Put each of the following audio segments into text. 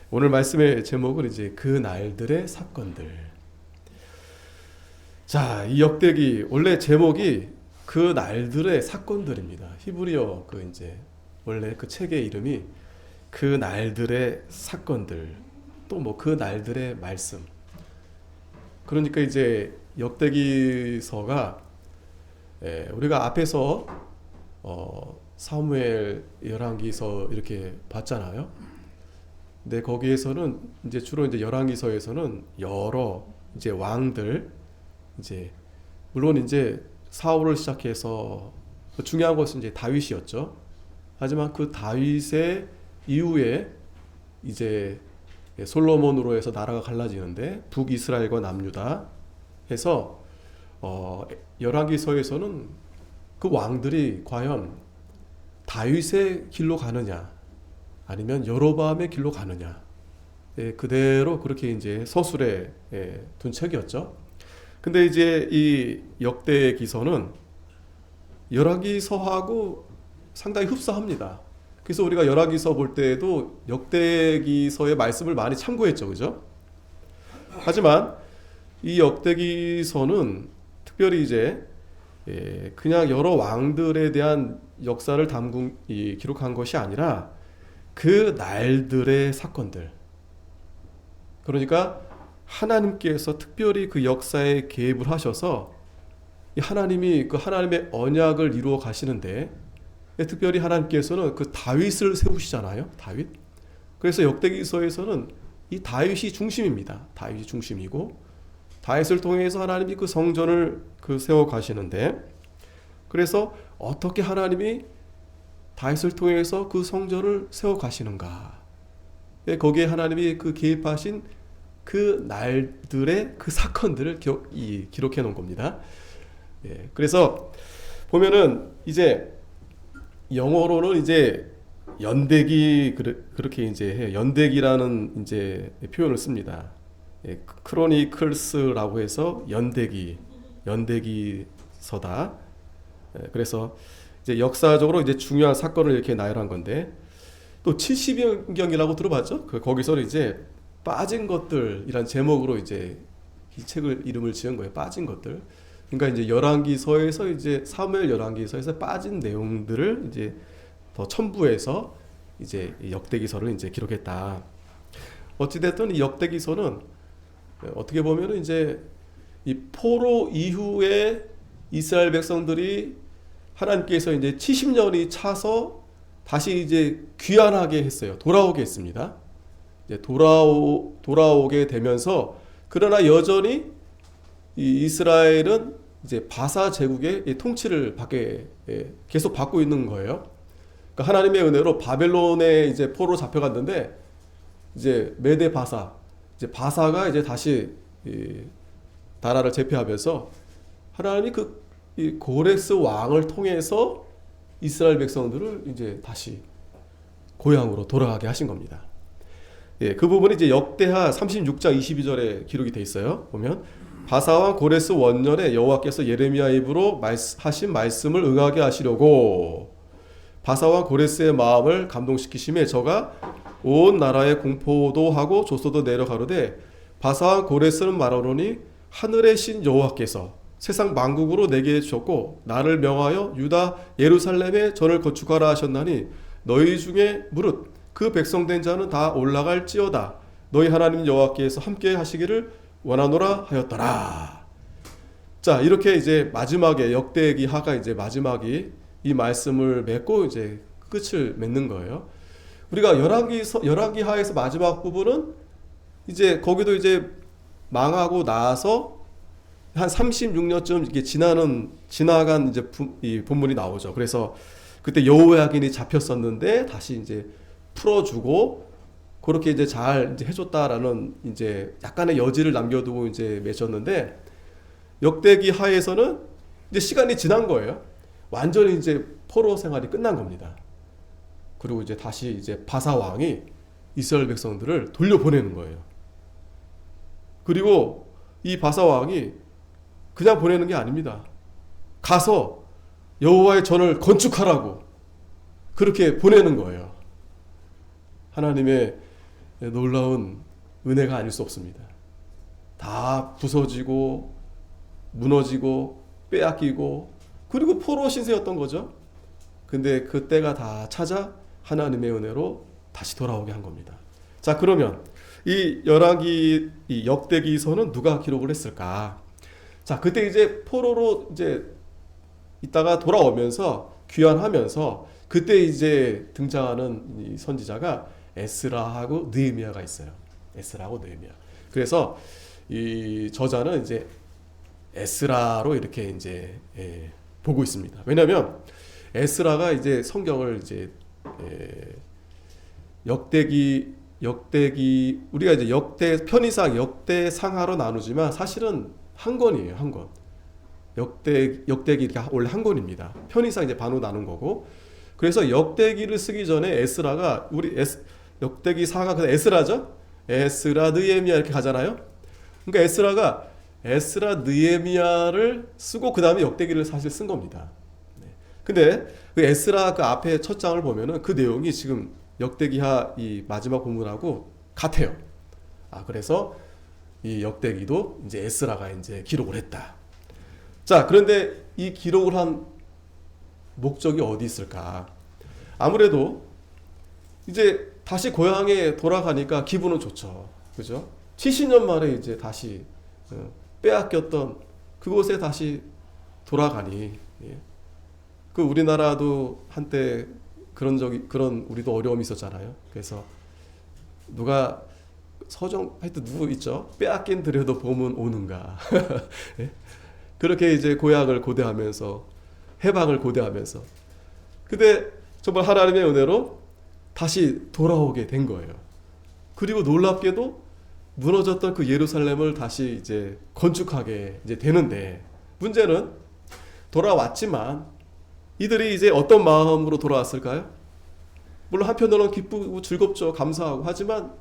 오늘 말씀의 제목은 이제 그 날들의 사건들. 자, 이 역대기 원래 제목이 그 날들의 사건들입니다. 히브리어 그 이제 원래 그 책의 이름이 그 날들의 사건들, 또 뭐 그 날들의 말씀. 그러니까 이제 역대기서가 우리가 앞에서 사무엘 열왕기서 이렇게 봤잖아요. 근데 거기에서는 이제 주로 이제 열왕기서에서는 여러 이제 왕들, 이제 물론 이제 사울을 시작해서 중요한 것은 이제 다윗이었죠. 하지만 그 다윗의 이후에 이제 솔로몬으로 해서 나라가 갈라지는데 북이스라엘과 남유다 해서 열왕기서에서는 그 왕들이 과연 다윗의 길로 가느냐 아니면 여로보암의 길로 가느냐, 그대로 그렇게 이제 서술에 둔 책이었죠. 근데 이제 이 역대기서는 열왕기서하고 상당히 흡사합니다. 그래서 우리가 열왕기서 볼 때에도 역대기서의 말씀을 많이 참고했죠, 그죠? 하지만 이 역대기서는 특별히 이제 그냥 여러 왕들에 대한 역사를 기록한 것이 아니라 그 날들의 사건들. 그러니까 하나님께서 특별히 그 역사에 개입을 하셔서 하나님이 그 하나님의 언약을 이루어 가시는데, 특별히 하나님께서는 그 다윗을 세우시잖아요. 다윗. 그래서 역대기서에서는 이 다윗이 중심입니다. 다윗이 중심이고 다윗을 통해서 하나님이 그 성전을 세워 가시는데, 그래서 어떻게 하나님이 다윗을 통해서 그 성전을 세워 가시는가? 거기에 하나님이 그 개입하신 그 날들의 그 사건들을 기록해 놓은 겁니다. 그래서 보면은 이제 영어로는 이제 연대기 그렇게 이제 해요. 연대기라는 이제 표현을 씁니다. 크로니클스라고 해서 연대기서다. 그래서 이제 역사적으로 이제 중요한 사건을 이렇게 나열한 건데, 또 70연경이라고 들어봤죠? 거기서는 이제 빠진 것들이란 제목으로 이제 이 책을 이름을 지은 거예요. 빠진 것들. 그러니까 이제 열왕기서에서 이제 사무엘 열왕기서에서 빠진 내용들을 이제 더 첨부해서 이제 역대기서를 이제 기록했다. 어찌됐든 이 역대기서는 어떻게 보면은 이제 이 포로 이후에 이스라엘 백성들이 하나님께서 이제 70년이 차서 다시 이제 귀환하게 했어요. 돌아오게 했습니다. 이제 돌아오게 되면서, 그러나 여전히 이 이스라엘은 이제 바사 제국의 통치를 계속 받고 있는 거예요. 그러니까 하나님의 은혜로 바벨론에 이제 포로 잡혀갔는데, 이제 메데 바사, 이제 바사가 이제 다시 나라를 제패하면서 하나님이 이 고레스 왕을 통해서 이스라엘 백성들을 이제 다시 고향으로 돌아가게 하신 겁니다. 그 부분이 이제 역대하 36장 22절에 기록이 돼 있어요. 보면 바사왕 고레스 원년에 여호와께서 예레미야 입으로 하신 말씀을 응하게 하시려고 바사왕 고레스의 마음을 감동시키심에 저가 온 나라에 공포도 하고 조소도 내려가로되, 바사왕 고레스는 말하노니 하늘의 신 여호와께서 세상 만국으로 내게 주셨고 나를 명하여 유다 예루살렘에 전을 건축하라 하셨나니 너희 중에 무릇 그 백성된 자는 다 올라갈지어다. 너희 하나님 여호와께서 함께 하시기를 원하노라 하였더라. 자, 이렇게 이제 마지막에 역대기하가 이제 마지막이 이 말씀을 맺고 이제 끝을 맺는 거예요. 우리가 열왕기하에서 마지막 부분은 이제 거기도 이제 망하고 나서 한 36년쯤 이렇게 지나간 이제 이 본문이 나오죠. 그래서 그때 여호야긴이 잡혔었는데 다시 이제 풀어주고 그렇게 이제 잘 이제 해줬다라는 이제 약간의 여지를 남겨두고 이제 맺었는데, 역대기 하에서는 이제 시간이 지난 거예요. 완전히 이제 포로 생활이 끝난 겁니다. 그리고 이제 다시 이제 바사 왕이 이스라엘 백성들을 돌려보내는 거예요. 그리고 이 바사 왕이 그냥 보내는 게 아닙니다. 가서 여호와의 전을 건축하라고 그렇게 보내는 거예요. 하나님의 놀라운 은혜가 아닐 수 없습니다. 다 부서지고 무너지고 빼앗기고 그리고 포로 신세였던 거죠. 근데 그 때가 다 찾아 하나님의 은혜로 다시 돌아오게 한 겁니다. 자, 그러면 이 열왕기 이 역대기서는 누가 기록을 했을까? 자, 그때 이제 포로로 이제 있다가 돌아오면서 귀환하면서 그때 이제 등장하는 이 선지자가 에스라하고 느헤미야가 있어요. 에스라하고 느헤미야. 그래서 이 저자는 이제 에스라로 이렇게 이제 보고 있습니다. 왜냐하면 에스라가 이제 성경을 이제 역대기 우리가 이제 역대 편의상 역대상하로 나누지만 사실은 한 권이에요. 한 권. 역대기가 원래 한 권입니다. 편의상 이제 반으로 나눈 거고. 그래서 역대기를 쓰기 전에 에스라가 역대기 사가 그 에스라죠. 에스라 느헤미야 이렇게 가잖아요. 그러니까 에스라가 에스라 느헤미야를 쓰고 그 다음에 역대기를 사실 쓴 겁니다. 근데 그 에스라 그 앞에 첫 장을 보면은 그 내용이 지금 역대기하 이 마지막 본문하고 같아요. 그래서 이 역대기도 이제 에스라가 이제 기록을 했다. 자, 그런데 이 기록을 한 목적이 어디 있을까? 아무래도 이제 다시 고향에 돌아가니까 기분은 좋죠. 그죠? 70년 만에 이제 다시 빼앗겼던 그곳에 다시 돌아가니, 그 우리나라도 한때 그런 우리도 어려움이 있었잖아요. 그래서 누가 하여튼 누구 있죠? 빼앗긴 들여도 봄은 오는가. 그렇게 이제 고향을 고대하면서 해방을 고대하면서 근데 정말 하나님의 은혜로 다시 돌아오게 된 거예요. 그리고 놀랍게도 무너졌던 그 예루살렘을 다시 이제 건축하게 이제 되는데 문제는 돌아왔지만 이들이 이제 어떤 마음으로 돌아왔을까요? 물론 한편으로는 기쁘고 즐겁죠. 감사하고. 하지만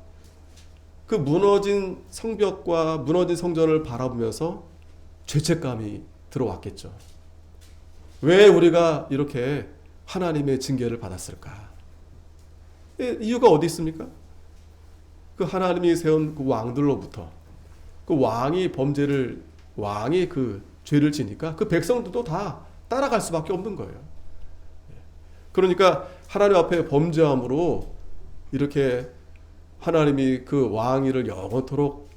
그 무너진 성벽과 무너진 성전을 바라보면서 죄책감이 들어왔겠죠. 왜 우리가 이렇게 하나님의 징계를 받았을까? 이유가 어디 있습니까? 그 하나님이 세운 그 왕들로부터 그 왕이 그 죄를 지니까 그 백성들도 다 따라갈 수밖에 없는 거예요. 그러니까 하나님 앞에 범죄함으로 이렇게 하나님이 그 왕위를 영원토록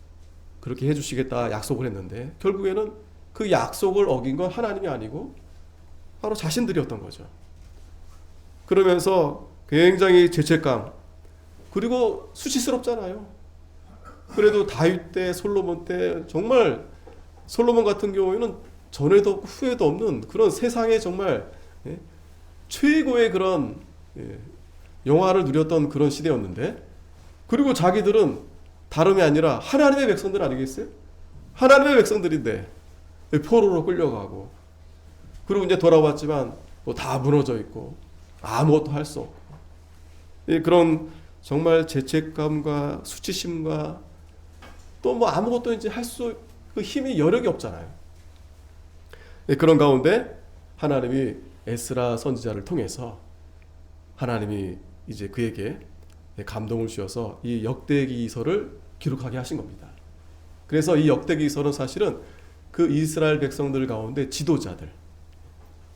그렇게 해주시겠다 약속을 했는데 결국에는 그 약속을 어긴 건 하나님이 아니고 바로 자신들이었던 거죠. 그러면서 굉장히 죄책감 그리고 수치스럽잖아요. 그래도 다윗 때 솔로몬 때 정말 솔로몬 같은 경우에는 전에도 없고 후에도 없는 그런 세상에 정말 최고의 그런 영화를 누렸던 그런 시대였는데 그리고 자기들은 다름이 아니라 하나님의 백성들 아니겠어요? 하나님의 백성들인데 포로로 끌려가고 그리고 이제 돌아왔지만 뭐 다 무너져 있고 아무것도 할 수 없고 그런 정말 죄책감과 수치심과 또 뭐 아무것도 이제 할 수 그 힘이 여력이 없잖아요. 그런 가운데 하나님이 에스라 선지자를 통해서 하나님이 이제 그에게 감동을 주셔서 이 역대기서를 기록하게 하신 겁니다. 그래서 이 역대기서는 사실은 그 이스라엘 백성들 가운데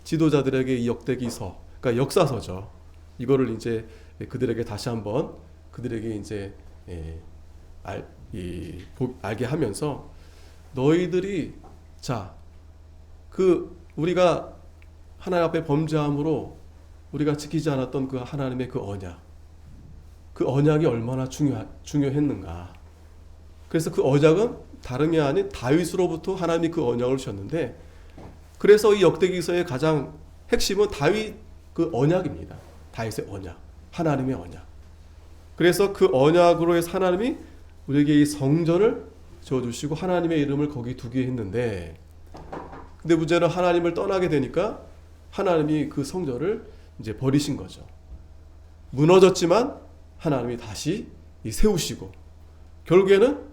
지도자들에게 이 역대기서, 그러니까 역사서죠. 이거를 이제 그들에게 다시 한번 그들에게 이제 알게 하면서 너희들이 우리가 하나님 앞에 범죄함으로 우리가 지키지 않았던 그 하나님의 그 언약이 얼마나 중요했는가. 그래서 그 언약은 다름이 아닌 다윗으로부터 하나님이 그 언약을 주셨는데 그래서 이 역대기서의 가장 핵심은 다윗 그 언약입니다. 다윗의 언약, 하나님의 언약. 그래서 그 언약으로 해서 하나님이 우리에게 이 성전을 지어주시고 하나님의 이름을 거기 두게 했는데 근데 문제는 하나님을 떠나게 되니까 하나님이 그 성전을 이제 버리신 거죠. 무너졌지만 하나님이 다시 세우시고 결국에는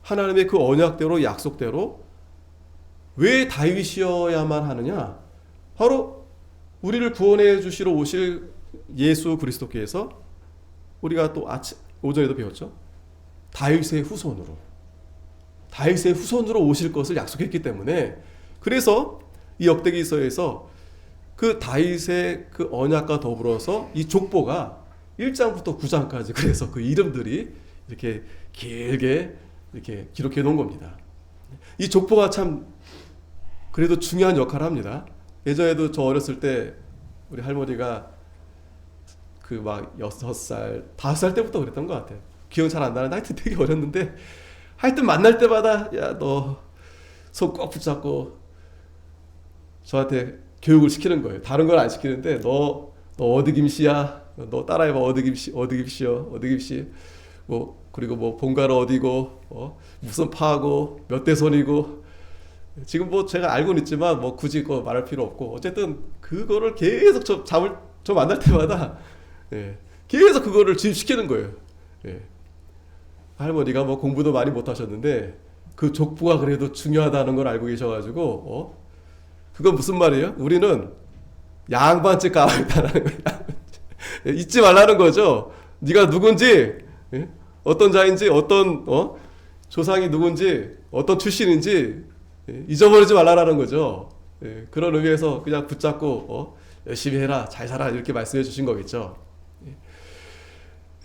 하나님의 그 언약대로 약속대로 왜 다윗이어야만 하느냐? 바로 우리를 구원해 주시러 오실 예수 그리스도께서 우리가 또 오전에도 배웠죠. 다윗의 후손으로 오실 것을 약속했기 때문에, 그래서 이 역대기서에서 그 다윗의 그 언약과 더불어서 이 족보가 1장부터 9장까지 그래서 그 이름들이 이렇게 길게 이렇게 기록해 놓은 겁니다. 이 족보가 참 그래도 중요한 역할을 합니다. 예전에도 저 어렸을 때 우리 할머니가 그 막 6살, 5살 때부터 그랬던 것 같아요. 기억 잘 안 나는데 하여튼 되게 어렸는데, 하여튼 만날 때마다 야, 너 손 꼭 붙잡고 저한테 교육을 시키는 거예요. 다른 건 안 시키는데 너 어디 김씨야? 너 따라해봐. 어디 김씨. 뭐 그리고 뭐 본가는 어디고, 무슨 파고, 몇 대 손이고. 지금 뭐 제가 알고는 있지만 뭐 굳이 그거 말할 필요 없고, 어쨌든 그거를 계속 저 만날 때마다 계속 그거를 주입시키는 거예요. 할머니가 뭐 공부도 많이 못하셨는데 그 족보가 그래도 중요하다는 걸 알고 계셔가지고, 그건 무슨 말이에요? 우리는 양반집 가야 있다는 거야. 잊지 말라는 거죠. 네가 누군지, 어떤 자인지, 어떤 조상이 누군지, 어떤 출신인지 잊어버리지 말라는 거죠. 그런 의미에서 그냥 붙잡고 열심히 해라, 잘 살아, 이렇게 말씀해 주신 거겠죠.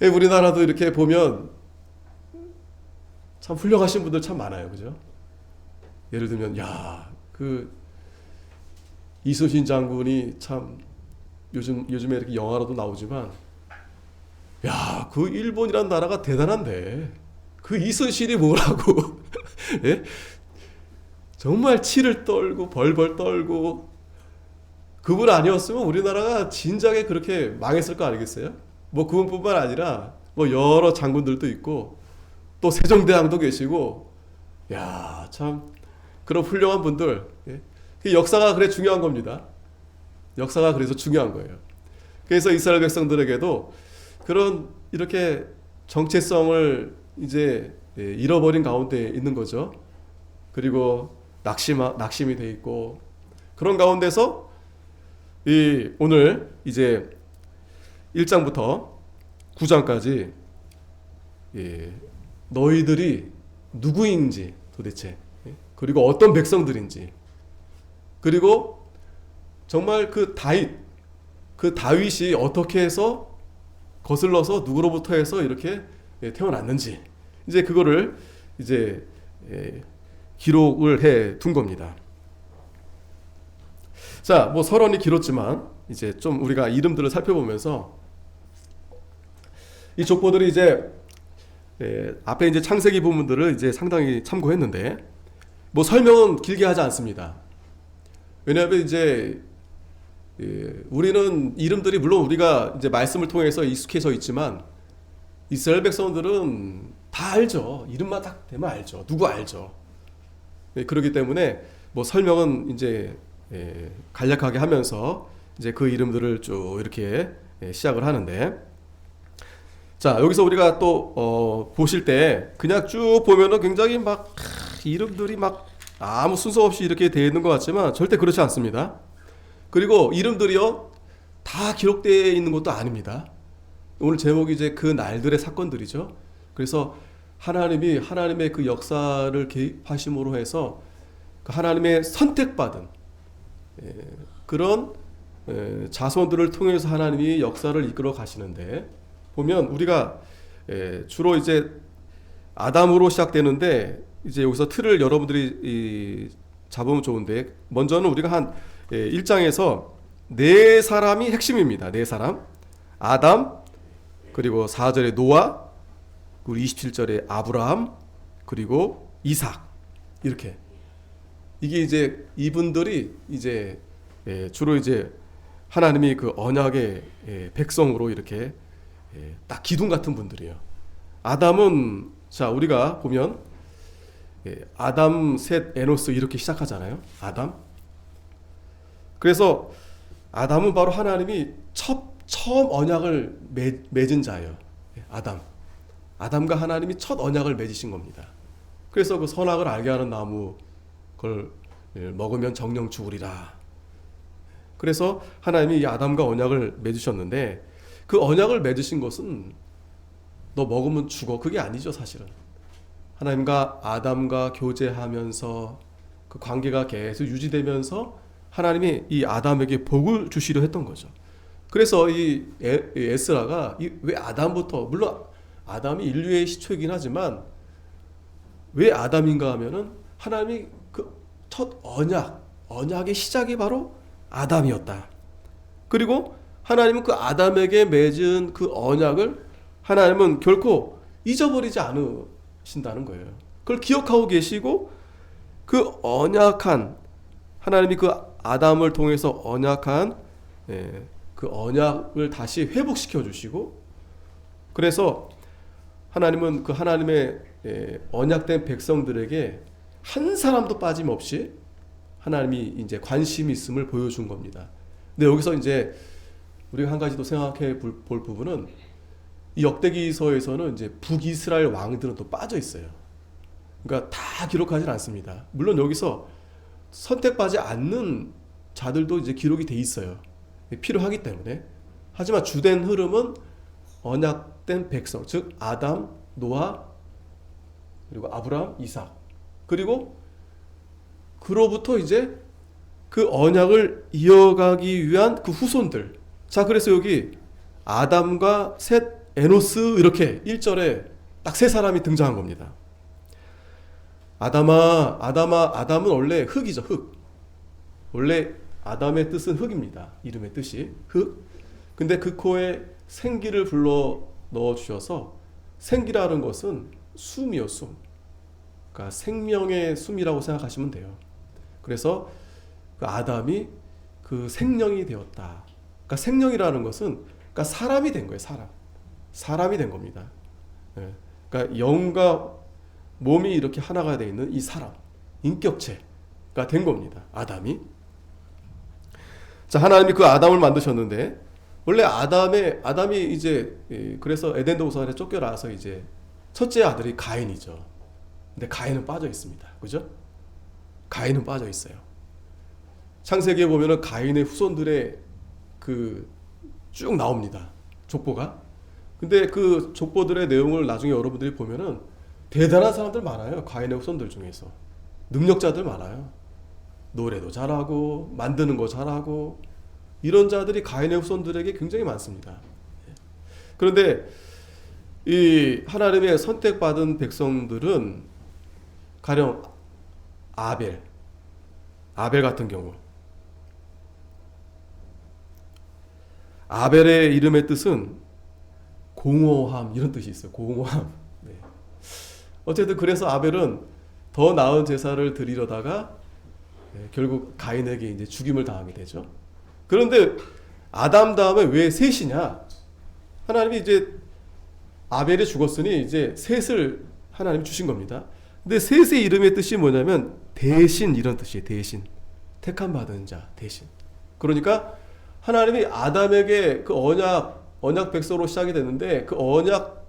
우리나라도 이렇게 보면 참 훌륭하신 분들 참 많아요, 그죠? 예를 들면 그 이순신 장군이 참 요즘에 이렇게 영화로도 나오지만, 그 일본이란 나라가 대단한데 그 이순신이 뭐라고 예? 정말 치를 떨고 벌벌 떨고, 그분 아니었으면 우리나라가 진작에 그렇게 망했을 거 아니겠어요? 뭐 그분뿐만 아니라 뭐 여러 장군들도 있고 또 세종대왕도 계시고, 참 그런 훌륭한 분들. 그 역사가 그래 중요한 겁니다. 역사가 그래서 중요한 거예요. 그래서 이스라엘 백성들에게도 그런 이렇게 정체성을 이제 잃어버린 가운데 있는 거죠. 그리고 낙심이 돼 있고, 그런 가운데서 오늘 이제 1장부터 9장까지 너희들이 누구인지 도대체, 그리고 어떤 백성들인지, 그리고 정말 그 다윗이 어떻게 해서 거슬러서 누구로부터 해서 이렇게 태어났는지, 이제 그거를 이제 기록을 해 둔 겁니다. 자, 뭐 서론이 길었지만 이제 좀 우리가 이름들을 살펴보면서 이 족보들이 이제 앞에 이제 창세기 부분들을 이제 상당히 참고했는데, 뭐 설명은 길게 하지 않습니다. 왜냐하면 이제 우리는 이름들이 물론 우리가 이제 말씀을 통해서 익숙해져 있지만 이스라엘 백성들은 다 알죠. 이름만 딱 대면 알죠. 누구 알죠. 그렇기 때문에 뭐 설명은 이제 간략하게 하면서 이제 그 이름들을 쭉 이렇게 시작을 하는데, 자, 여기서 우리가 또 보실 때 그냥 쭉 보면은 굉장히 막 이름들이 막 아무 순서 없이 이렇게 되어 있는 것 같지만 절대 그렇지 않습니다. 그리고 이름들이요 다 기록되어 있는 것도 아닙니다. 오늘 제목이 이제 그 날들의 사건들이죠. 그래서 하나님의 그 역사를 개입하심으로 해서 그 하나님의 선택받은 그런 자손들을 통해서 하나님이 역사를 이끌어 가시는데, 보면 우리가 주로 이제 아담으로 시작되는데, 이제 여기서 틀을 여러분들이 잡으면 좋은데, 먼저는 우리가 한 1장에서 네 사람이 핵심입니다. 네 사람. 아담, 그리고 4절에 노아, 그리고 27절에 아브라함, 그리고 이삭. 이렇게. 이게 이제 이분들이 이제 주로 이제 하나님이 그 언약의 백성으로 이렇게 딱 기둥 같은 분들이에요. 아담은, 자, 우리가 보면 아담, 셋, 에노스 이렇게 시작하잖아요. 아담. 그래서 아담은 바로 하나님이 처음 언약을 맺은 자예요. 아담과 하나님이 첫 언약을 맺으신 겁니다. 그래서 그 선악을 알게 하는 나무 그걸 먹으면 정령 죽으리라. 그래서 하나님이 이 아담과 언약을 맺으셨는데, 그 언약을 맺으신 것은 너 먹으면 죽어. 그게 아니죠, 사실은. 하나님과 아담과 교제하면서 그 관계가 계속 유지되면서 하나님이 이 아담에게 복을 주시려 했던 거죠. 그래서 이 에스라가 왜 아담부터, 물론 아담이 인류의 시초이긴 하지만 왜 아담인가 하면은 하나님이 그 첫 언약의 시작이 바로 아담이었다. 그리고 하나님은 그 아담에게 맺은 그 언약을 하나님은 결코 잊어버리지 않으신다는 거예요. 그걸 기억하고 계시고 그 언약한 하나님이 그 아담을 통해서 언약한 그 언약을 다시 회복시켜 주시고 그래서 하나님은 그 하나님의 언약된 백성들에게 한 사람도 빠짐없이 하나님이 이제 관심이 있음을 보여준 겁니다. 근데 여기서 이제 우리가 한 가지 더 생각해 볼 부분은 이 역대기서에서는 이제 북이스라엘 왕들은 또 빠져 있어요. 그러니까 다 기록하지 않습니다. 물론 여기서 선택받지 않는 자들도 이제 기록이 돼 있어요. 필요하기 때문에. 하지만 주된 흐름은 언약된 백성, 즉 아담, 노아, 그리고 아브라함, 이삭, 그리고 그로부터 이제 그 언약을 이어가기 위한 그 후손들. 자, 그래서 여기 아담과 셋, 에노스 이렇게 1절에 딱 세 사람이 등장한 겁니다. 아담은 원래 흙이죠, 흙. 원래 아담의 뜻은 흙입니다. 이름의 뜻이 흙. 근데 그 코에 생기를 불러 넣어 주셔서 생기라는 것은 숨이요, 숨. 그러니까 생명의 숨이라고 생각하시면 돼요. 그래서 그 아담이 그 생명이 되었다. 그러니까 생명이라는 것은 그러니까 사람이 된 거예요, 사람이 된 겁니다. 그러니까 영과 몸이 이렇게 하나가 되어 있는 이 사람, 인격체가 된 겁니다. 아담이. 자, 하나님이 그 아담을 만드셨는데 원래 아담이 이제 그래서 에덴 동산에 쫓겨나서 이제 첫째 아들이 가인이죠. 근데 가인은 빠져 있습니다. 그죠? 가인은 빠져 있어요. 창세기에 보면은 가인의 후손들의 그 쭉 나옵니다. 족보가. 근데 그 족보들의 내용을 나중에 여러분들이 보면은 대단한 사람들 많아요. 가인의 후손들 중에서. 능력자들 많아요. 노래도 잘하고 만드는 거 잘하고 이런 자들이 가인의 후손들에게 굉장히 많습니다. 그런데 이 하나님의 선택받은 백성들은 가령 아벨 같은 경우 아벨의 이름의 뜻은 공허함 이런 뜻이 있어요. 공허함. 네. 어쨌든 그래서 아벨은 더 나은 제사를 드리려다가 결국 가인에게 이제 죽임을 당하게 되죠. 그런데 아담 다음에 왜 셋이냐? 하나님이 이제 아벨이 죽었으니 이제 셋을 하나님이 주신 겁니다. 근데 셋의 이름의 뜻이 뭐냐면 대신 이런 뜻이에요. 대신. 택함 받은 자 대신. 그러니까 하나님이 아담에게 그 언약 백성으로 시작이 됐는데 그 언약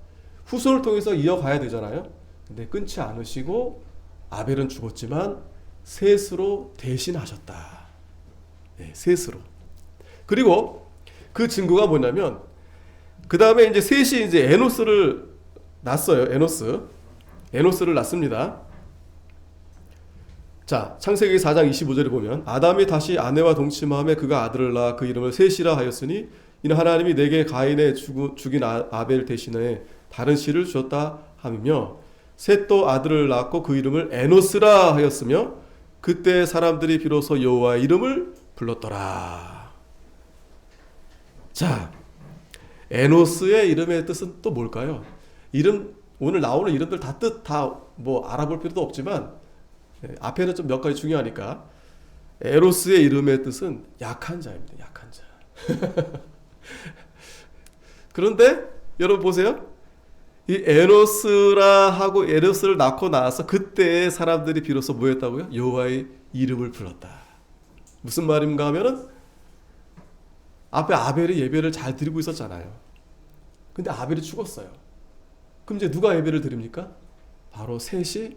후손을 통해서 이어가야 되잖아요. 근데 끊지 않으시고 아벨은 죽었지만 셋으로 대신하셨다. 네, 셋으로. 그리고 그 증거가 뭐냐면 그 다음에 이제 셋이 이제 에노스를 낳았어요. 에노스를 낳습니다. 자, 창세기 4장 25절에 보면 아담이 다시 아내와 동침함에 그가 아들을 낳아 그 이름을 셋이라 하였으니 이는 하나님이 내게 가인의 죽인 아벨 대신에 다른 씨를 주었다 하며 셋도 아들을 낳고 그 이름을 에노스라 하였으며 그때 사람들이 비로소 여호와의 이름을 불렀더라. 자, 에노스의 이름의 뜻은 또 뭘까요? 오늘 나오는 이름들 뜻 뭐 알아볼 필요도 없지만 앞에는 좀 몇 가지 중요하니까 에노스의 이름의 뜻은 약한 자입니다. 약한 자. 그런데 여러분 보세요. 이 에노스라 하고 에노스를 낳고 나서 그때 사람들이 비로소 뭐 했다고요? 여호와의 이름을 불렀다. 무슨 말인가 하면은 앞에 아벨이 예배를 잘 드리고 있었잖아요. 근데 아벨이 죽었어요. 그럼 이제 누가 예배를 드립니까? 바로 셋이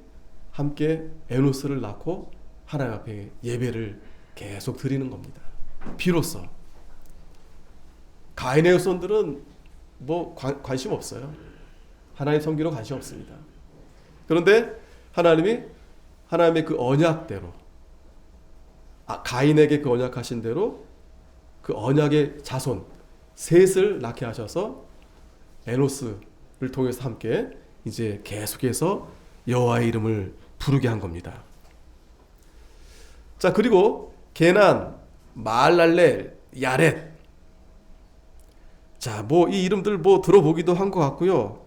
함께 에노스를 낳고 하나님 앞에 예배를 계속 드리는 겁니다. 비로소. 가인의 후손들은 뭐 관심 없어요. 하나님 섬기러 관심 없습니다. 그런데 하나님의 그 언약대로, 가인에게 그 언약하신 대로 그 언약의 자손 셋을 낳게 하셔서 에노스를 통해서 함께 이제 계속해서 여호와의 이름을 부르게 한 겁니다. 자, 그리고 게난, 마할랄렐, 야렛. 자, 뭐 이 이름들 뭐 들어보기도 한 것 같고요.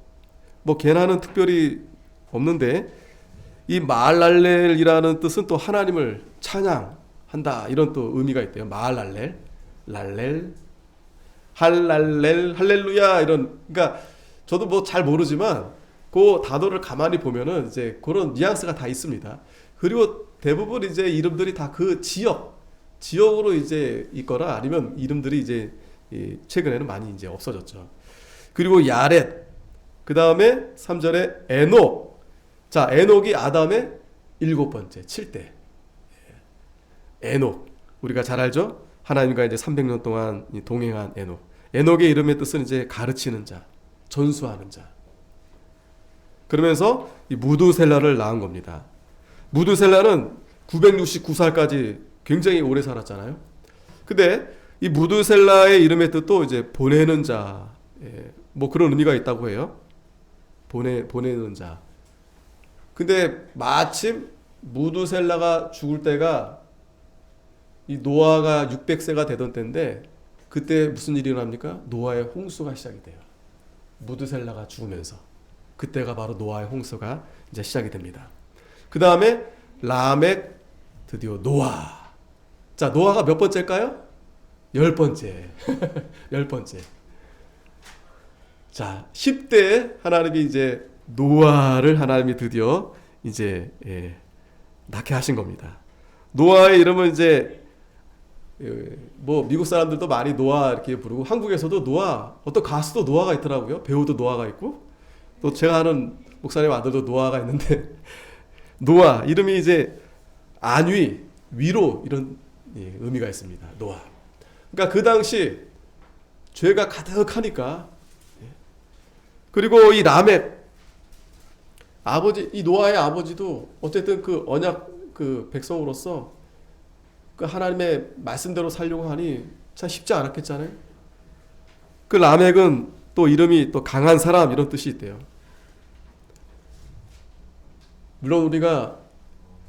뭐 게난은 특별히 없는데, 이 마할랄렐이라는 뜻은 또 하나님을 찬양한다, 이런 또 의미가 있대요. 마할랄렐, 랄렐, 할랄렐, 할렐루야, 이런. 그러니까 저도 뭐 잘 모르지만 그 단어를 가만히 보면은 이제 그런 뉘앙스가 다 있습니다. 그리고 대부분 이제 이름들이 다 그 지역으로 이제 있거나 아니면 이름들이 이제 최근에는 많이 이제 없어졌죠. 그리고 야렛, 그 다음에 3절에 에녹. 자, 에녹이 아담의 7번째, 7대. 에녹. 우리가 잘 알죠? 하나님과 이제 300년 동안 동행한 에녹. 에녹의 이름의 뜻은 이제 가르치는 자, 전수하는 자. 그러면서 이 무두셀라를 낳은 겁니다. 무두셀라는 969살까지 굉장히 오래 살았잖아요. 근데 이 무두셀라의 이름의 뜻도 이제 보내는 자, 뭐 그런 의미가 있다고 해요. 보내는 자. 근데 마침 무두셀라가 죽을 때가 이 노아가 600세가 되던 때인데, 그때 무슨 일이 일어납니까? 노아의 홍수가 시작이 돼요. 무두셀라가 죽으면서. 그때가 바로 노아의 홍수가 이제 시작이 됩니다. 그 다음에 라멕, 드디어 노아. 자, 노아가 몇 번째일까요? 10번째. 10번째. 자, 10대에 하나님이 이제 노아를 하나님이 드디어 이제 낳게 하신 겁니다. 노아의 이름은 이제 뭐 미국 사람들도 많이 노아 이렇게 부르고, 한국에서도 노아, 어떤 가수도 노아가 있더라고요. 배우도 노아가 있고, 또 제가 아는 목사님 아들도 노아가 있는데 노아 이름이 이제 안위, 위로, 이런 의미가 있습니다. 노아. 그러니까 그 당시 죄가 가득하니까. 그리고 이 라멕 아버지, 이 노아의 아버지도 어쨌든 그 언약 그 백성으로서 그 하나님의 말씀대로 살려고 하니 참 쉽지 않았겠잖아요. 그 라멕은 또 이름이 또 강한 사람, 이런 뜻이 있대요. 물론 우리가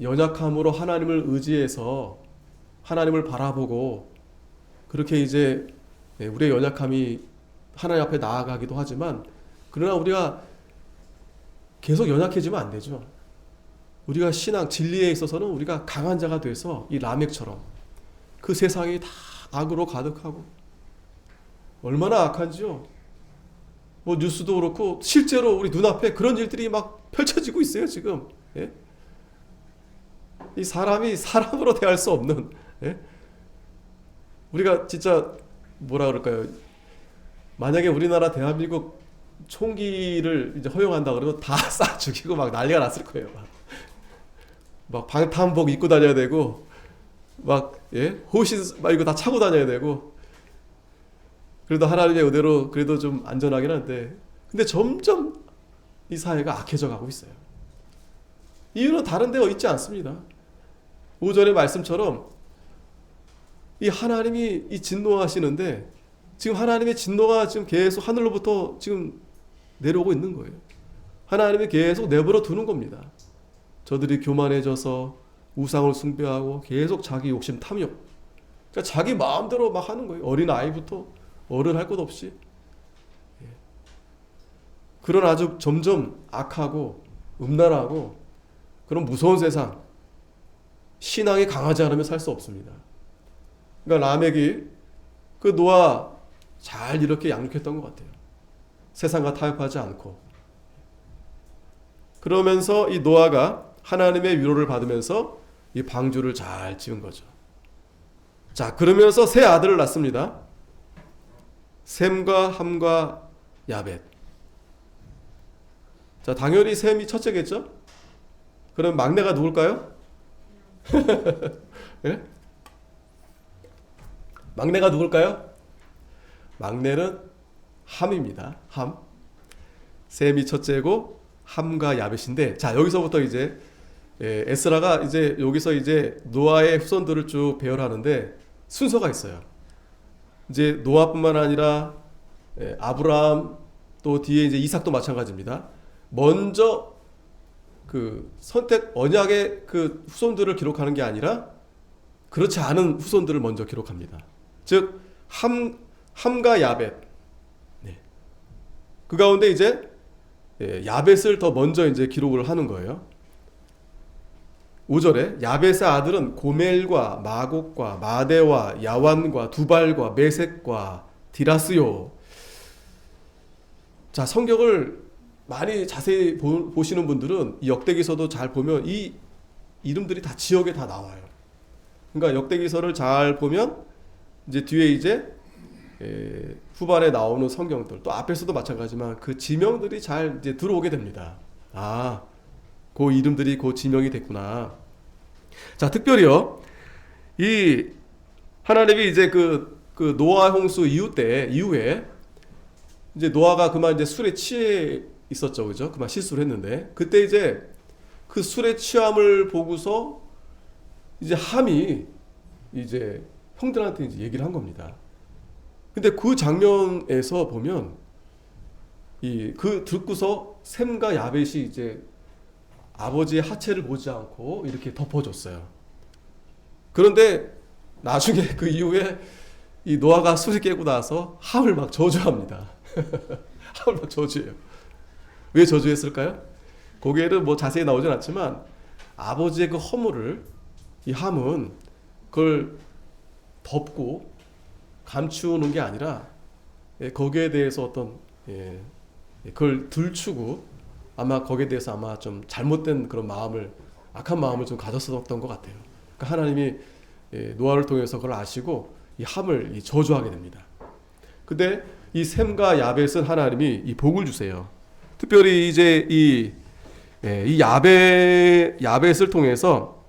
연약함으로 하나님을 의지해서 하나님을 바라보고 그렇게 이제 우리의 연약함이 하나님 앞에 나아가기도 하지만, 그러나 우리가 계속 연약해지면 안 되죠. 우리가 신앙, 진리에 있어서는 우리가 강한 자가 돼서 이 라멕처럼 그 세상이 다 악으로 가득하고 얼마나 악한지요. 뭐 뉴스도 그렇고 실제로 우리 눈앞에 그런 일들이 막 펼쳐지고 있어요 지금. 예? 이 사람이 사람으로 대할 수 없는, 예? 우리가 진짜 뭐라 그럴까요? 만약에 우리나라 대한민국 총기를 이제 허용한다 그러면 다 쏴 죽이고 막 난리가 났을 거예요. 막 방탄복 입고 다녀야 되고, 막 호신 막 이거 다 차고 다녀야 되고. 그래도 하나님의 은혜로 그래도 좀 안전하긴 한데, 근데 점점 이 사회가 악해져 가고 있어요. 이유는 다른 데가 있지 않습니다. 오전의 말씀처럼 이 하나님이 이 진노하시는데, 지금 하나님의 진노가 지금 계속 하늘로부터 지금 내려오고 있는 거예요. 하나님이 계속 내버려 두는 겁니다. 저들이 교만해져서 우상을 숭배하고 계속 자기 욕심 탐욕, 그러니까 자기 마음대로 막 하는 거예요. 어린 아이부터 어른 할 것 없이. 그런 아주 점점 악하고 음란하고 그런 무서운 세상, 신앙이 강하지 않으면 살 수 없습니다. 그러니까 라멕이 그 노아 잘 이렇게 양육했던 것 같아요. 세상과 타협하지 않고. 그러면서 이 노아가 하나님의 위로를 받으면서 이 방주를 잘 지은 거죠. 자, 그러면서 세 아들을 낳습니다. 셈과 함과 야벳. 자, 당연히 셈이 첫째겠죠? 그럼 막내가 누굴까요? 예? 막내가 누굴까요? 막내는 함입니다. 함. 셈이 첫째고 함과 야벳인데, 자 여기서부터 이제 에스라가 이제 여기서 이제 노아의 후손들을 쭉 배열하는데 순서가 있어요. 이제 노아뿐만 아니라 아브라함, 또 뒤에 이제 이삭도 마찬가지입니다. 먼저 그 선택 언약의 그 후손들을 기록하는 게 아니라 그렇지 않은 후손들을 먼저 기록합니다. 즉 함과 야벳. 네. 그 가운데 이제 야벳을 더 먼저 이제 기록을 하는 거예요. 5절에 야벳의 아들은 고멜과 마곡과 마대와 야완과 두발과 메색과 디라스요. 자, 성경을 많이 자세히 보시는 분들은 이 역대기서도 잘 보면 이 이름들이 다 지역에 다 나와요. 그러니까 역대기서를 잘 보면 이제 뒤에 이제 후반에 나오는 성경들, 또 앞에서도 마찬가지지만 그 지명들이 잘 이제 들어오게 됩니다. 아, 그 이름들이 그 지명이 됐구나. 자, 특별히요, 이 하나님이 이제 그 노아 홍수 이후에 이제 노아가 그만 이제 술에 취해 있었죠, 그죠? 그만 실수를 했는데 그때 이제 그 술에 취함을 보고서 이제 함이 이제 형들한테 이제 얘기를 한 겁니다. 근데 그 장면에서 보면 그 듣고서 셈과 야벳이 이제 아버지의 하체를 보지 않고 이렇게 덮어줬어요. 그런데 나중에 그 이후에 이 노아가 술이 깨고 나서 함을 막 저주합니다. 함을 막 저주해요. 왜 저주했을까요? 거기에는 뭐 자세히 나오진 않지만 아버지의 그 허물을 이 함은 그걸 덮고 감추는 게 아니라 거기에 대해서 어떤 그걸 들추고 아마 거기에 대해서 아마 좀 잘못된 그런 마음을, 악한 마음을 좀 가졌었던 것 같아요. 그러니까 하나님이 노아를 통해서 그걸 아시고 이 함을 저주하게 됩니다. 근데 이 셈과 야벳은 하나님이 이 복을 주세요. 특별히 이제 이 야벳을 통해서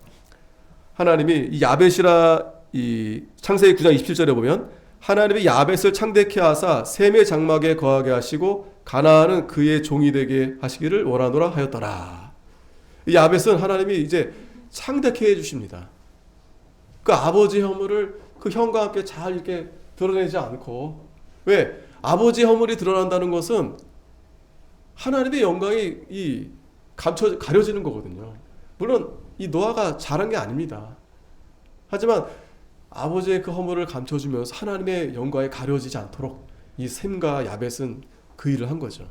하나님이 이 야벳이라 이 창세기 9장 27절에 보면 하나님이 야벳을 창대케 하사 셈의 장막에 거하게 하시고 가나안은 그의 종이 되게 하시기를 원하노라 하였더라. 이 야벳은 하나님이 이제 창대케 해주십니다. 그 아버지 허물을 그 형과 함께 잘 이렇게 드러내지 않고, 왜? 아버지 허물이 드러난다는 것은 하나님의 영광이 가려지는 거거든요. 물론 이 노아가 잘한 게 아닙니다. 하지만 아버지의 그 허물을 감춰주면서 하나님의 영광이 가려지지 않도록 이 셈과 야벳은 그 일을 한 거죠.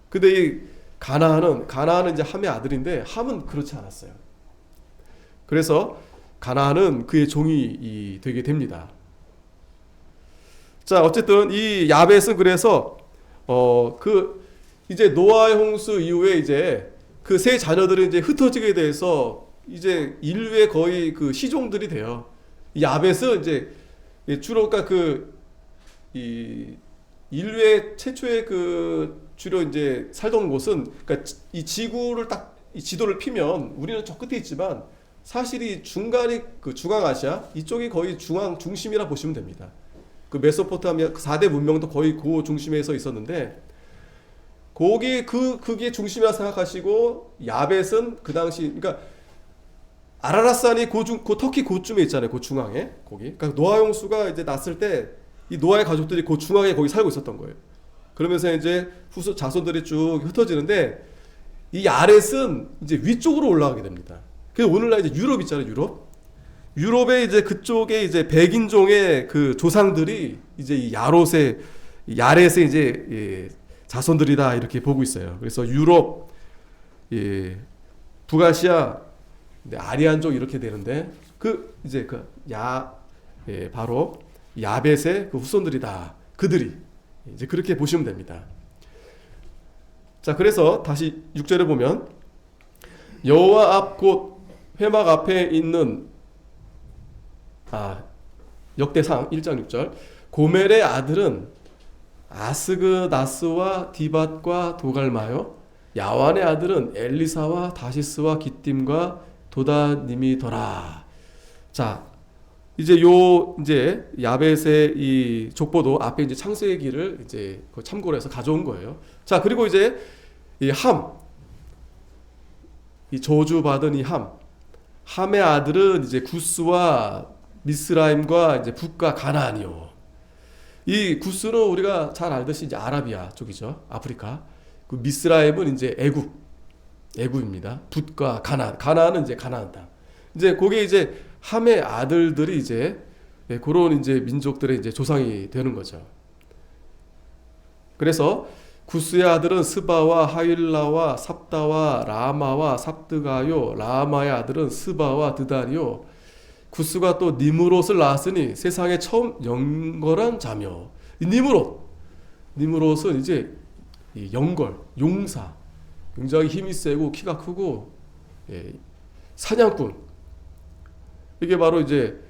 근데 이 가나안은 이제 함의 아들인데 함은 그렇지 않았어요. 그래서 가나안은 그의 종이 되게 됩니다. 자, 어쨌든 이 야벳은 그래서 이제 노아의 홍수 이후에 이제 그 세 자녀들이 이제 흩어지게 돼서 이제 인류의 거의 그 시종들이 돼요. 이 야벳은 이제 주로 그러니까 이 인류의 최초의 그 주로 이제 살던 곳은, 그러니까 이 지구를 딱 이 지도를 피면 우리는 저 끝에 있지만 사실 이 중간이 그 중앙아시아 이쪽이 거의 중심이라 보시면 됩니다. 그 메소포타미아 4대 문명도 거의 그 중심에서 있었는데 그게 중심이라 생각하시고, 야벳은 그 당시, 그러니까 아라랏산이 그 터키 그쯤에 있잖아요. 그 중앙에 거기. 그러니까 노아 홍수가 이제 났을 때 이 노아의 가족들이 그 중앙에 거기 살고 있었던 거예요. 그러면서 이제 자손들이 쭉 흩어지는데 이 야렛은 이제 위쪽으로 올라가게 됩니다. 그래서 오늘날 이제 유럽 있잖아요. 유럽의 이제 그쪽에 이제 백인종의 그 조상들이 이제 이 야렛의 이제 자손들이다 이렇게 보고 있어요. 그래서 유럽, 북아시아, 아리안족 이렇게 되는데 바로 야벳의 그 후손들이다. 그들이 이제 그렇게 보시면 됩니다. 자, 그래서 다시 6절에 보면 여호와 앞 곧 회막 앞에 있는 역대상 1장 6절 고멜의 아들은 아스그나스와 디밧과 도갈마요 야완의 아들은 엘리사와 다시스와 기띔과 도다님이더라. 자, 이제 야벳의 이 족보도 앞에 이제 창세기를 이제 참고로 해서 가져온 거예요. 자, 그리고 이제 이 함, 이 저주받은 이 함의 아들은 이제 구스와 미스라임과 이제 북과 가나안이요. 이 구스는 우리가 잘 알듯이 이제 아라비아 쪽이죠. 아프리카. 그 미스라임은 이제 애굽입니다. 북과 가나안은 이제 가나안 땅. 이제 그게 이제 함의 아들들이 이제 그런 이제 민족들의 이제 조상이 되는 거죠. 그래서 구스의 아들은 스바와 하윌라와 삽다와 라마와 삽드가요. 라마의 아들은 스바와 드다니요. 구스가 또 니므롯을 낳았으니 세상에 처음 영걸한 자며. 이 니므롯은 이제 영걸, 용사, 굉장히 힘이 세고 키가 크고 사냥꾼. 이게 바로 이제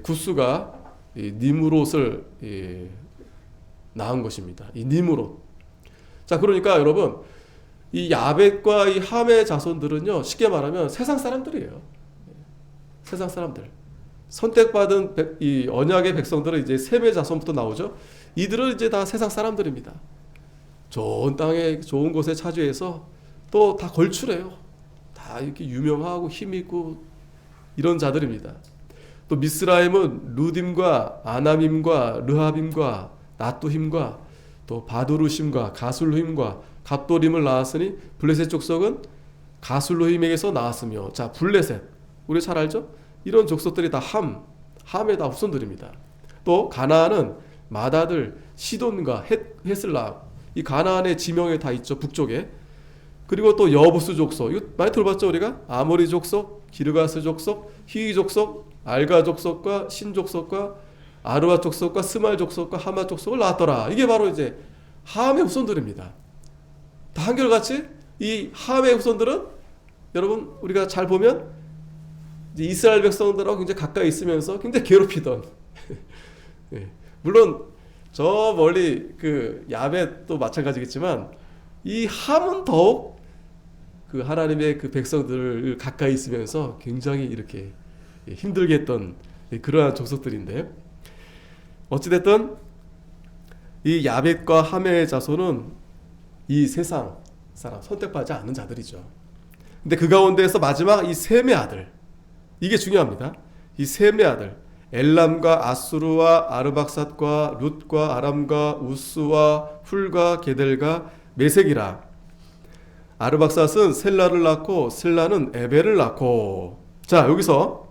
구스가 니므롯을 낳은 것입니다. 이 니므롯. 자, 그러니까 여러분, 이 야벳과 이 함의 자손들은요, 쉽게 말하면 세상 사람들이에요. 세상 사람들. 선택받은 이 언약의 백성들은 이제 셈의 자손부터 나오죠. 이들은 이제 다 세상 사람들입니다. 좋은 땅에 좋은 곳에 차지해서 또 다 걸출해요. 다 이렇게 유명하고 힘있고 이런 자들입니다. 또 미스라임은 루딤과 아남임과 르합임과 나뚜힘과 또 바두루심과 가술루힘과 갑도림을 낳았으니 블레셋 족속은 가술루힘에게서 나왔으며. 자, 블레셋 우리 잘 알죠? 이런 족속들이 다 함의 다 후손들입니다. 또 가나안은 마다들 시돈과 헷슬라, 이 가나안의 지명에 다 있죠. 북쪽에. 그리고 또 여부스 족속, 이거 많이 들어봤죠 우리가? 아모리 족속, 기르가스 족속, 히위 족속, 알가 족속과 신 족속과 아르와 족속과 스말 족속과 하마 족속을 낳았더라. 이게 바로 이제 함의 후손들입니다. 다 한결같이 이 함의 후손들은 여러분 우리가 잘 보면 이스라엘 백성들하고 굉장히 가까이 있으면서 굉장히 괴롭히던 물론 저 멀리 그 야벳도 마찬가지겠지만 이 함은 더욱 그 하나님의 그 백성들을 가까이 있으면서 굉장히 이렇게 힘들게 했던 그러한 족속들인데, 어찌됐든 이 야벳과 함의 자손은 이 세상 사람, 선택받지 않는 자들이죠. 근데 그 가운데에서 마지막 이 셈의 아들, 이게 중요합니다. 이 셈의 아들, 엘람과 아수르와 아르박삿과 룻과 아람과 우스와 훌과 게델과 메색이라. 아르박삿은 셀라를 낳고 셀라는 에벨을 낳고. 자, 여기서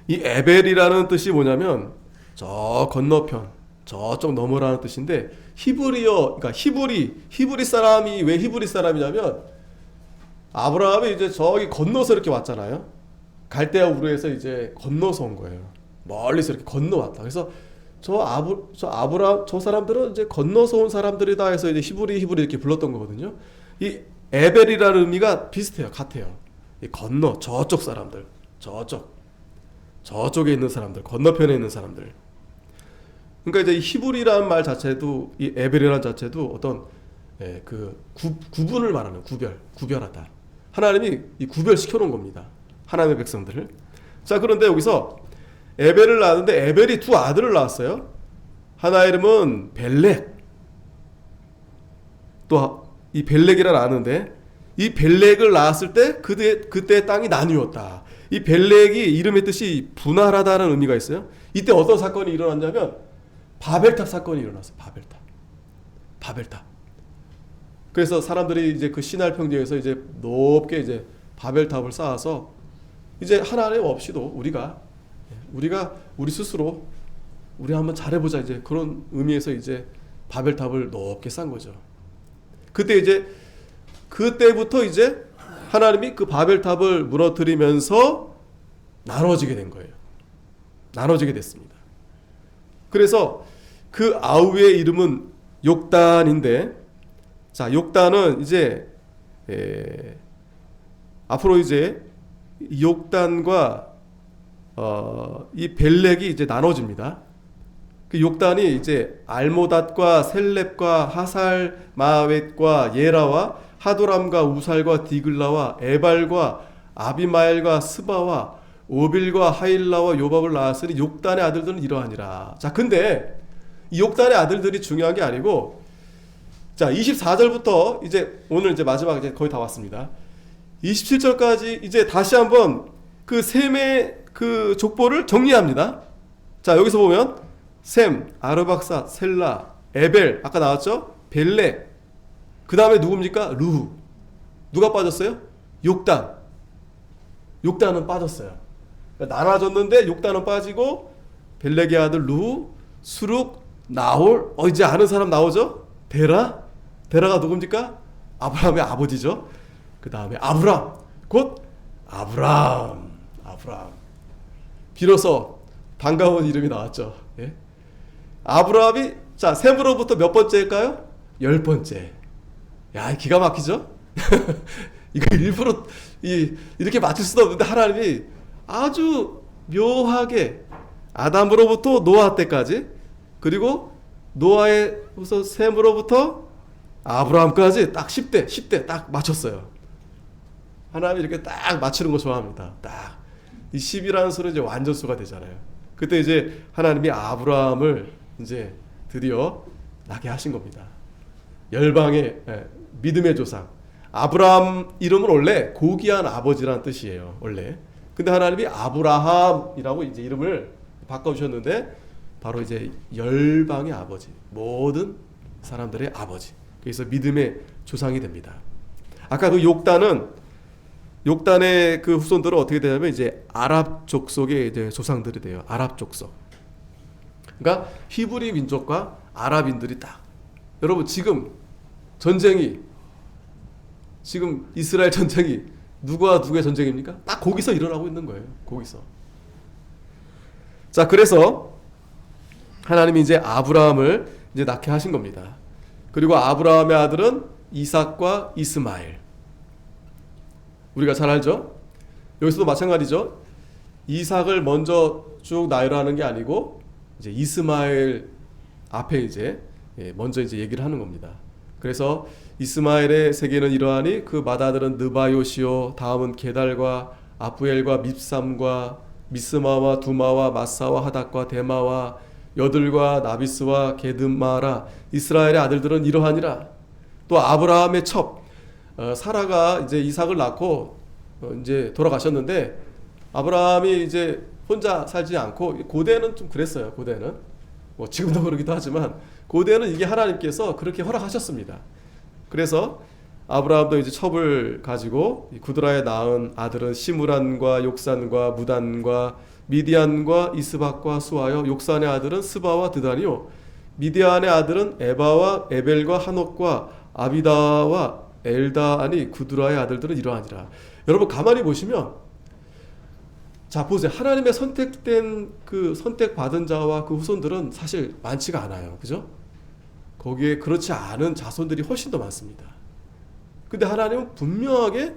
이 에벨이라는 뜻이 뭐냐면 저 건너편, 저쪽 너머라는 뜻인데, 히브리어, 그러니까 히브리 사람이 왜 히브리 사람이냐면 아브라함이 이제 저기 건너서 이렇게 왔잖아요. 갈대아 우르에서 이제 건너서 온 거예요. 멀리서 이렇게 건너왔다. 그래서 저 사람들은 이제 건너서 온 사람들이다 해서 이제 히브리 이렇게 불렀던 거거든요. 이 에벨이라는 의미가 비슷해요. 같아요. 이 건너, 저쪽 사람들, 저쪽에 있는 사람들, 건너편에 있는 사람들. 그러니까 이제 히브리라는 말 자체도, 이 에벨이라는 자체도 어떤 그 구분을 말하는, 구별하다. 하나님이 이 구별시켜 놓은 겁니다. 하나님의 백성들을. 자, 그런데 여기서 에벨을 낳았는데 에벨이 두 아들을 낳았어요. 하나 이름은 벨렉. 또 이 벨렉이라 아는데, 이 벨렉을 낳았을 때 그때 땅이 나뉘었다. 이 벨렉이 이름의 뜻이 분할하다는 의미가 있어요. 이때 어떤 사건이 일어났냐면 바벨탑 사건이 일어났어요. 바벨탑. 그래서 사람들이 이제 그 시날 평지에서 이제 높게 이제 바벨탑을 쌓아서 이제 하나님 없이도 우리 스스로 우리 한번 잘해보자, 이제 그런 의미에서 이제 바벨탑을 높게 쌓은 거죠. 그때부터 이제 하나님이 그 바벨탑을 무너뜨리면서 나눠지게 된 거예요. 나눠지게 됐습니다. 그래서 그 아우의 이름은 욕단인데, 자, 욕단은 이제 앞으로 이제 욕단과 이 벨렉이 이제 나눠집니다. 그 욕단이 이제 알모닷과 셀렙과 하살 마웻과 예라와 하도람과 우살과 디글라와 에발과 아비마엘과 스바와 오빌과 하일라와 요밥을 낳았으니 욕단의 아들들은 이러하니라. 자, 근데 이 욕단의 아들들이 중요한 게 아니고 자, 24절부터 이제 오늘 이제 마지막 이제 거의 다 왔습니다. 27절까지 이제 다시 한번 그 셈의 그 족보를 정리합니다. 자, 여기서 보면 셈, 아르박사, 셀라, 에벨 아까 나왔죠? 벨렉. 그 다음에 누굽니까? 루후. 누가 빠졌어요? 욕단. 욕단은 빠졌어요. 그러니까 나눠졌는데 욕단은 빠지고 벨렉의 아들 루후, 수룩, 나홀. 이제 아는 사람 나오죠? 데라. 데라가 누굽니까? 아브라함의 아버지죠. 그 다음에 아브람. 곧 아브람. 비로소 반가운 이름이 나왔죠. 예? 아브라함이 자 셈으로부터 몇 번째일까요? 10번째. 야, 기가 막히죠? 이거 일부러 이렇게 맞출 수도 없는데 하나님이 아주 묘하게 아담으로부터 노아 때까지, 그리고 노아에서 셈으로부터 아브라함까지 딱 10대 딱 맞췄어요. 하나님이 이렇게 딱 맞추는 거 좋아합니다. 딱 이 10이라는 수는 이제 완전수가 되잖아요. 그때 이제 하나님이 아브라함을 이제 드디어 낳게 하신 겁니다. 열방의 믿음의 조상. 아브라함 이름은 원래 고귀한 아버지라는 뜻이에요. 원래. 근데 하나님이 아브라함이라고 이제 이름을 바꿔주셨는데 바로 이제 열방의 아버지, 모든 사람들의 아버지. 그래서 믿음의 조상이 됩니다. 아까 그 욕단의 그 후손들은 어떻게 되냐면 이제 아랍 족속의 이제 조상들이 돼요. 아랍 족속. 그러니까 히브리 민족과 아랍인들이 딱. 여러분 지금 이스라엘 전쟁이 누구와 누구의 전쟁입니까? 딱 거기서 일어나고 있는 거예요. 거기서. 자, 그래서 하나님이 이제 아브라함을 이제 낳게 하신 겁니다. 그리고 아브라함의 아들은 이삭과 이스마엘. 우리가 잘 알죠? 여기서도 마찬가지죠. 이삭을 먼저 쭉 나열하는 게 아니고 이제 이스마엘 앞에 이제 먼저 이제 얘기를 하는 겁니다. 그래서 이스마엘의 세계는 이러하니 그 맏아들은 느바요시요, 다음은 게달과 아프엘과 밉삼과 미스마와 두마와 마사와 하닥과 데마와 여들과 나비스와 게드마라. 이스라엘의 아들들은 이러하니라. 또 아브라함의 첩 사라가 이제 이삭을 낳고 이제 돌아가셨는데 아브라함이 이제 혼자 살지 않고, 고대는 좀 그랬어요. 고대는 뭐 지금도 그러기도 하지만 고대는 이게 하나님께서 그렇게 허락하셨습니다. 그래서 아브라함도 이제 첩을 가지고 구드라에 낳은 아들은 시므란과 욕산과 무단과 미디안과 이스박과 수하여, 욕산의 아들은 스바와 드다니요, 미디안의 아들은 에바와 에벨과 한옥과 아비다와 엘다아니, 구드라의 아들들은 이러하니라. 여러분 가만히 보시면, 자 보세요. 하나님의 선택된 그 선택받은 자와 그 후손들은 사실 많지가 않아요. 그죠? 거기에 그렇지 않은 자손들이 훨씬 더 많습니다. 근데 하나님은 분명하게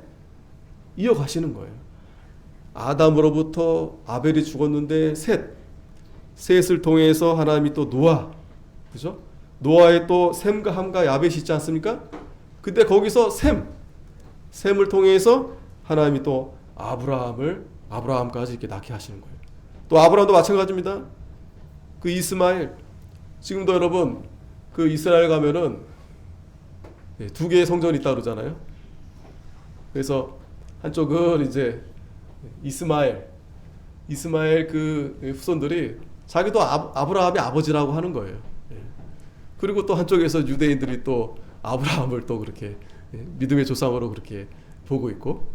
이어가시는 거예요. 아담으로부터 아벨이 죽었는데 셋을 통해서 하나님이 또 노아, 그죠? 노아의 또 셈과 함과 야벳이 있지 않습니까? 근데 거기서 셈을 통해서 하나님이 또 아브라함까지 이렇게 낳게 하시는 거예요. 또 아브라함도 마찬가지입니다. 그 이스마엘, 지금도 여러분 그 이스라엘 가면은 두 개의 성전이 있다 그러잖아요. 그래서 한쪽은 이제 이스마엘 그 후손들이 자기도 아브라함의 아버지라고 하는 거예요. 그리고 또 한쪽에서 유대인들이 또 아브라함을 또 그렇게 믿음의 조상으로 그렇게 보고 있고.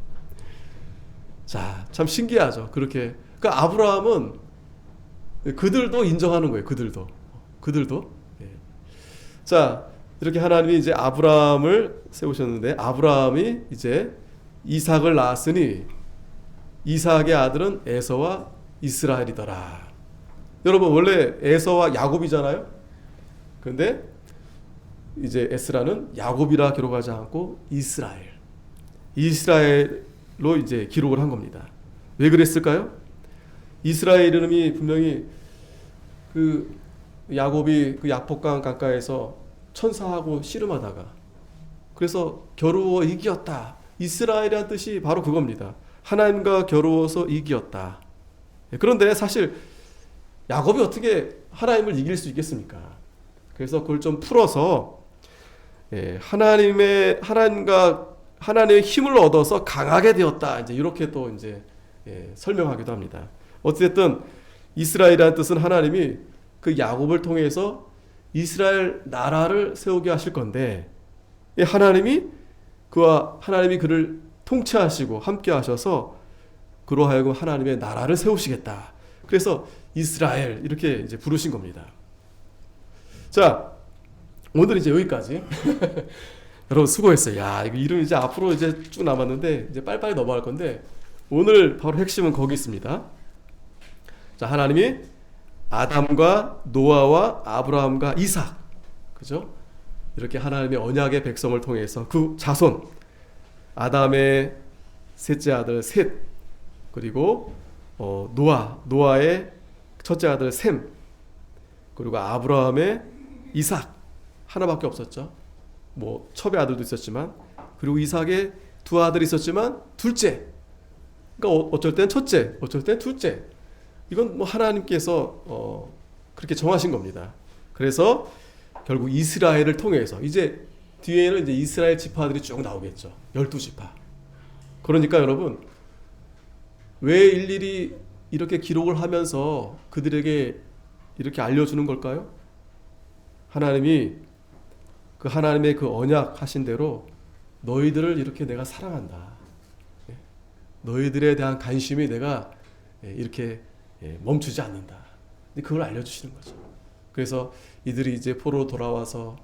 자, 참 신기하죠. 그렇게. 그러니까 아브라함은 그들도 인정하는 거예요. 그들도. 자, 이렇게 하나님이 이제 아브라함을 세우셨는데, 아브라함이 이제 이삭을 낳았으니 이삭의 아들은 에서와 이스라엘이더라. 여러분 원래 에서와 야곱이잖아요. 그런데 이제 에스라는 야곱이라 기록하지 않고 이스라엘로 이제 기록을 한 겁니다. 왜 그랬을까요? 이스라엘 이름이 분명히 그 야곱이 그 약복강 강가에서 천사하고 씨름하다가 그래서 겨루어 이기었다. 이스라엘이라는 뜻이 바로 그겁니다. 하나님과 겨루어서 이기었다. 그런데 사실 야곱이 어떻게 하나님을 이길 수 있겠습니까? 그래서 그걸 좀 풀어서 하나님의 힘을 얻어서 강하게 되었다. 이제 이렇게 또 이제 설명하기도 합니다. 어쨌든 이스라엘이라는 뜻은 하나님이 그 야곱을 통해서 이스라엘 나라를 세우게 하실 건데, 하나님이 그를 통치하시고 함께 하셔서 그로 하여금 하나님의 나라를 세우시겠다. 그래서 이스라엘 이렇게 이제 부르신 겁니다. 자, 오늘 이제 여기까지. 여러분 수고했어요. 야, 이거 이름 이제 앞으로 이제 쭉 남았는데 이제 빨리빨리 넘어갈 건데, 오늘 바로 핵심은 거기 있습니다. 자, 하나님이 아담과 노아와 아브라함과 이삭, 그죠? 이렇게 하나님의 언약의 백성을 통해서 그 자손, 아담의 셋째 아들 셋, 그리고 노아의 첫째 아들 셈, 그리고 아브라함의 이삭, 하나밖에 없었죠. 뭐 첩의 아들도 있었지만, 그리고 이삭의 두 아들이 있었지만 둘째, 그러니까 어쩔 땐 첫째, 어쩔 땐 둘째. 이건 뭐 하나님께서 그렇게 정하신 겁니다. 그래서 결국 이스라엘을 통해서 이제 뒤에는 이제 이스라엘 지파들이 쭉 나오겠죠. 12지파. 그러니까 여러분, 왜 일일이 이렇게 기록을 하면서 그들에게 이렇게 알려주는 걸까요? 하나님이 하나님의 그 언약 하신 대로 너희들을 이렇게 내가 사랑한다. 너희들에 대한 관심이 내가 이렇게 멈추지 않는다. 그걸 알려주시는 거죠. 그래서 이들이 이제 포로로 돌아와서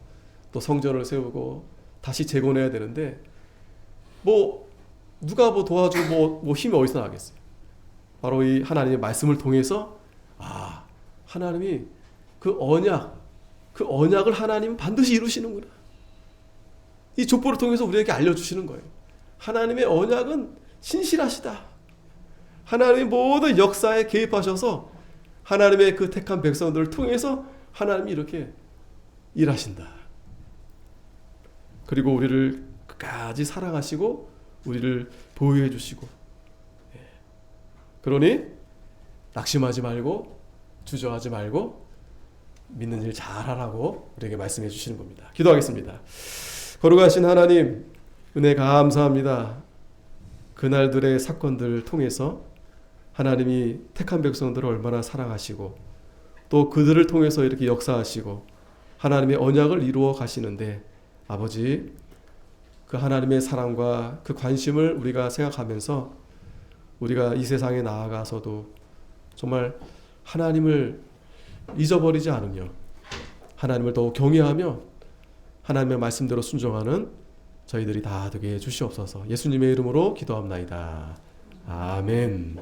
또 성전을 세우고 다시 재건해야 되는데, 뭐 누가 뭐 도와주고 뭐 힘이 어디서 나겠어요? 바로 이 하나님의 말씀을 통해서 하나님이 그 언약을 하나님은 반드시 이루시는구나. 이 족보를 통해서 우리에게 알려주시는 거예요. 하나님의 언약은 신실하시다. 하나님이 모든 역사에 개입하셔서 하나님의 그 택한 백성들을 통해서 하나님이 이렇게 일하신다. 그리고 우리를 끝까지 사랑하시고 우리를 보호해 주시고, 그러니 낙심하지 말고 주저하지 말고 믿는 일 잘하라고 우리에게 말씀해 주시는 겁니다. 기도하겠습니다. 거룩하신 하나님, 은혜 감사합니다. 그날들의 사건들을 통해서 하나님이 택한 백성들을 얼마나 사랑하시고 또 그들을 통해서 이렇게 역사하시고 하나님의 언약을 이루어 가시는데, 아버지, 그 하나님의 사랑과 그 관심을 우리가 생각하면서 우리가 이 세상에 나아가서도 정말 하나님을 잊어버리지 않으며 하나님을 더욱 경외하며 하나님의 말씀대로 순종하는 저희들이 다 되게 해주시옵소서. 예수님의 이름으로 기도합나이다. 아멘.